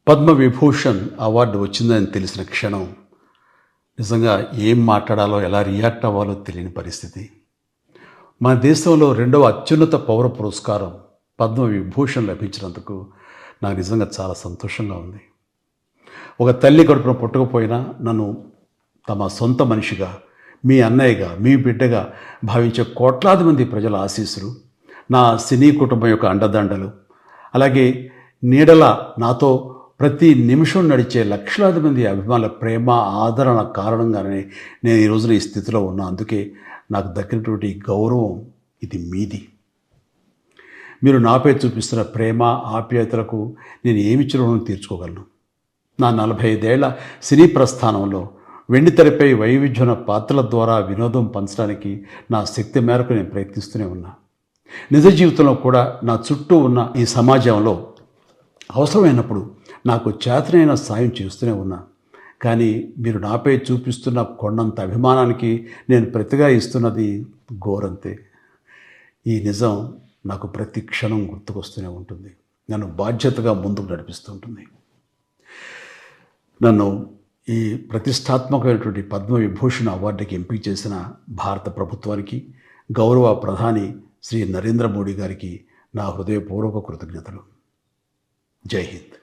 Padma Vibhushan award వచ్చిందని తెలిసిన క్షణం నిజంగా ఏం మాట్లాడాలో ఎలా రియాక్ట్ అవ్వాలో తెలియని పరిస్థితి. మన దేశంలో రెండవ అత్యున్నత పౌర పురస్కారం పద్మవిభూషణ్ లభించినందుకు నాకు నిజంగా చాలా సంతోషంగా ఉంది. ఒక తల్లి కడుపున పుట్టకపోయినా నన్ను తమ సొంత మనిషిగా, మీ అన్నయ్యగా, మీ బిడ్డగా భావించే కోట్లాది మంది ప్రజల ఆశీస్సులు, నా సినీ కుటుంబం యొక్క అండదండలు, అలాగే నీడల నాతో ప్రతి నిమిషం నడిచే లక్షలాది మంది అభిమానుల ప్రేమ, ఆదరణ కారణంగానే నేను ఈ రోజున ఈ స్థితిలో ఉన్నా. అందుకే నాకు దక్కినటువంటి గౌరవం ఇది మీది. మీరు నాపై చూపిస్తున్న ప్రేమ, ఆప్యాయతలకు నేను ఏమి రుణం తీర్చుకోగలను? నా 45 ఏళ్ల సినీ ప్రస్థానంలో వెండితెరపై వైవిధ్యమైన పాత్రల ద్వారా వినోదం పంచడానికి నా శక్తి మేరకు నేను ప్రయత్నిస్తూనే ఉన్నా. నిజ జీవితంలో కూడా నా చుట్టూ ఉన్న ఈ సమాజంలో అవసరమైనప్పుడు నాకు చేతనైన సాయం చేస్తూనే ఉన్నా. కానీ మీరు నాపై చూపిస్తున్న కొండంత అభిమానానికి నేను ప్రతిగా ఇస్తున్నది గోరంతే. ఈ నిజం నాకు ప్రతి క్షణం గుర్తుకొస్తూనే ఉంటుంది, నన్ను బాధ్యతగా ముందుకు నడిపిస్తుంటుంది. నన్ను ఈ ప్రతిష్టాత్మకమైనటువంటి పద్మవిభూషణ్ అవార్డుకి ఎంపిక చేసిన భారత ప్రభుత్వానికి, గౌరవ ప్రధాని శ్రీ నరేంద్ర మోడీ గారికి నా హృదయపూర్వక కృతజ్ఞతలు. జై హింద్.